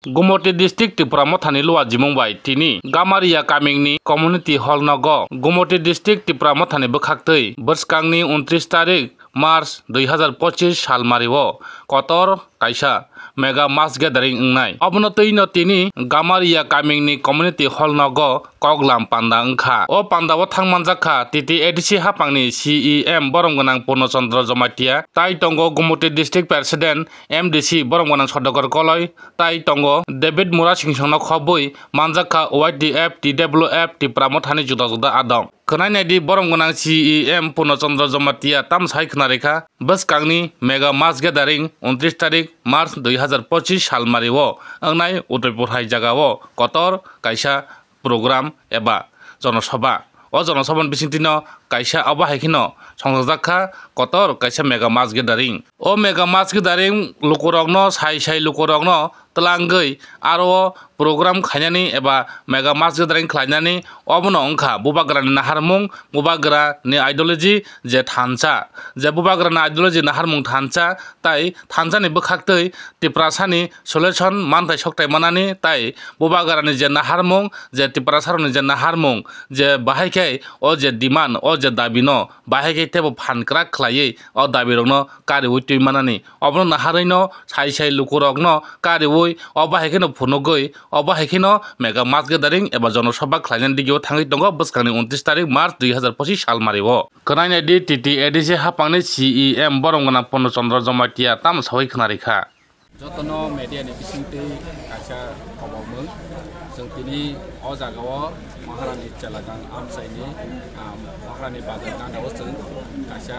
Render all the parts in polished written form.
Gumoty district Tripura Mothani Lua Jimongbai Tini Gamaria Kamingni Community Hall Nogo Gumoty district Tripura Mothani Bwkhaktwi Bwskangni 29 tarik March 2025 sal mario kotor kaisa mega mass gathering ungnai abono tino tini Gamaria Kamingni Community Hall Nogo Koglam Panda Ungkha o panda o thangmanjakha TTADC hapangni CEM Boromgonang Purnochandra Jomatia tai tongo Gumoty district president MDC Boromgonang Sodogor Koloi tai tongo David Mura Singsongno khobui manjakha YDF TWF Tripura Mothani juda juda adong Khnai di Boromgonang CEM Purnochandra Jomatia tamsai khnarekha bwskangni mega mass gathering 29 tarik March 2025 sal mario angnai Udaipur hai jagao kotor kaisa program eba jonosabha o jonosabha bisingtino kaisa aba haikino songjakha kotor kaisa mega mass gathering o mega mass gathering lukurokno sai lukurokno tlangoi aro program khainani eba mega mass gathering khlainani obono ongkha bubagrani naharmung bubagrani ideology je thancha je bubagrani ideology naharmung thancha tai thanchani bwkhaktwi Triprasani solution manthai soktai manani tai bubagrani je naharmung je Triprasaroni je naharmung je bahaikai o je demand o je dabino bahaikai tebo phankrak khlaiui o dabirokno kariui tui manani obono naharino sai lukurokno kariui oba haikino phunogoi oba haikino mega mass gathering eba jonosabha khlainani digio thangui tongo bwskangni 29 tarik March 2025 sal mario khnai di TTADC hapangni CEM Boromgonang Purnochandra Jomatia tamsawai khnarekha jotono media ni bisingtwi kaisa khobokmung जों दिनै अ जागायाव महारानी चलागां आमसाइनि महारानी बाजार गानाव जों Kasa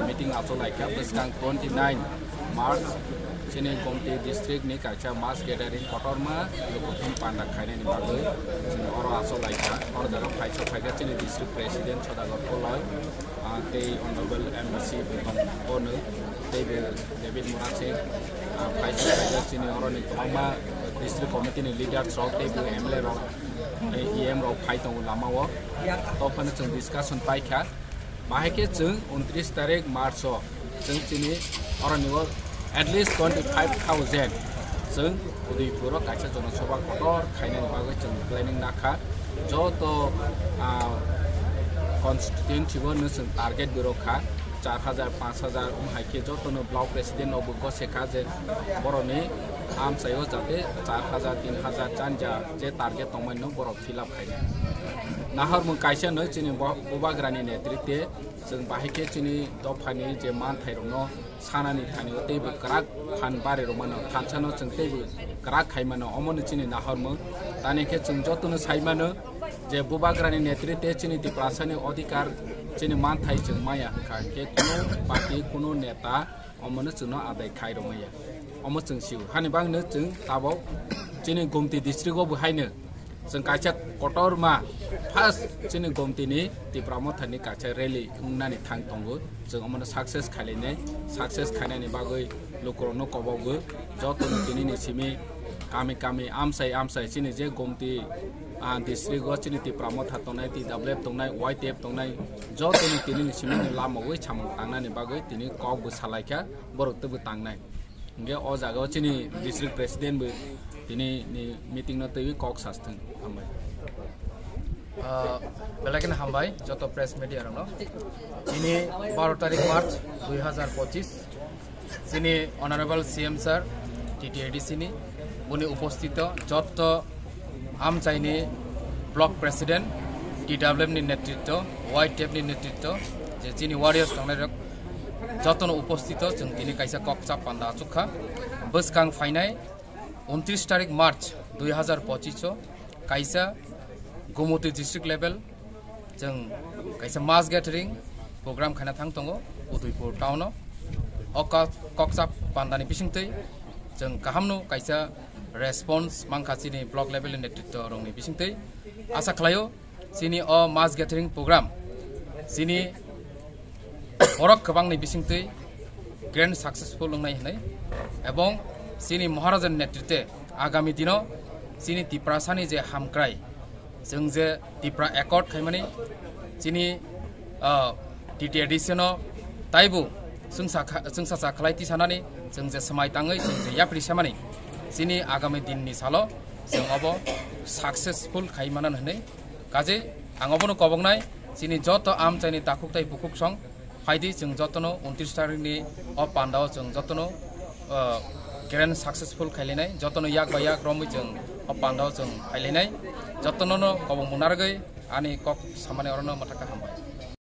meeting आसलायखा बस्कां 29 मार्च जोंनि गुमटी डिस्ट्रिक्टनि कासा मास गेदारिं कटरमा लोकथुम पान्दा खायनायनि बागै जों अर आसलायखा अर जागा फायखा जोंनि डिस्ट्रिक्ट प्रेसिडेन्ट सदागर कलय ते अनरेबल एमसी बिथांमोन डेभिड मुरा सिंह फायखा जोंनि अरनि गोबां district committee ni leader rok tebo MLA rok EM rok phai tong lamao to phane chung discussion paikha bahake chung 29 tarik March chung chini oraniwo at least 25,000 chung Udaipur kaisa jonosabha kotor khainani bagai chung planning nakha joto constituency bo no chung target birokha 4,000 5,000 haike jotono block president obo gosekha je boroni आमसायो जाते 4,000 3,000 चानजा जे target तंमायनो बर fill up खायनो नाहरमुं कायसा न चिनि बुबाग्रानि नेतृत्वे जों बाहायके चिनि दफानि जे मान थाइरनो सानानि थानियो तेबो ग्राक फान बारे रमानो थानसानो जों तेबो ग्राक खायमानो अमनो चिनि नाहरमुं तानेके जों जतनो सायमानो जे बुबाग्रानि नेतृत्वे चिनि दिप्रासानि अधिकार चिनि मान थाइ जों माया के कुनो पार्टी कुनो नेता अमनो जोंनो आदाय खायरमाया अमोजों सिउ हानिबांनो जों ताबाव जोंनि गुमटी डिस्ट्रिक्टआव बहायनो जों कायसा कटरमा फार्स्ट जोंनि गुमटीनि त्रिपुरा मोथानि कायसा रेली खुंनानै थांदोंबो जों अमनो सक्सेस खायनायनि बागै लोकरनो कबावबो जतनो दिनैनि सिमि कामि आमसाय जोंनि जे गुमटी डिस्ट्रिक्टआव जोंनि त्रिपुरा मोथा तंनाय TWF तंनाय YTF तंनाय जतनो दिनैनि सिमि लामावै सामं थांनानै बागै दिनै कबबो सालायखा बरकतबो थांनाय Nggak oh jaga cini district president bu ini meeting nanti kok sasteng hambai. Belakin hambai joto press media rano. Ini 12 tarik March 2025. Sini honorable CM sir TTADC ini buni upostito joto amcai ini block president TWF ni netritto YTF ni netritto jadi warriors tangner जतन उपस्थित जों दिनै कायसा कक्सा पान्दा आचुखा बसकां फाइनाय 29 तारिख मार्च 2025 कायसा गुमटी district level जों कायसा मास gathering programme खाना थां दंगो उदयपुर टाउनाव कक्सा पान्दानि बिसिंतै जों गाहामनो कायसा रेसपन्स मांखासिनि ब्लक लेवल नेतृत्व रंनि बिसिंतै आसा खालायो सिनि अ मास गैदरिंग प्रोग्राम सिनि Orok kebang ni bisingtui grand successful longnai hinai ebong sini maharajan netritwe agami dino sini Triprasani je hamkrai जों जे Tripura accord khaimani sini TTADC no taibu जों साखा खालायथि सानानै जों जे समाय ताङै जों जे याप्रि सामानि sini agami din ni salo जों अब सक्सेसफुल खाइमाना होनै काजे आंगबनो कबंनाय sini joto am chaini takuktai bukuk song फाइदि जों जतनो 29 तारिखनि अ पान्डाव जों जतनो ग्रेन्ड सक्सेसफुल खाइलेनाय जतनो याक बा याक रमै जों अ पान्डाव जों खाइलेनाय जतनो कबं मुनारगै आनि कक सामाने अरनो मथाका हामबाय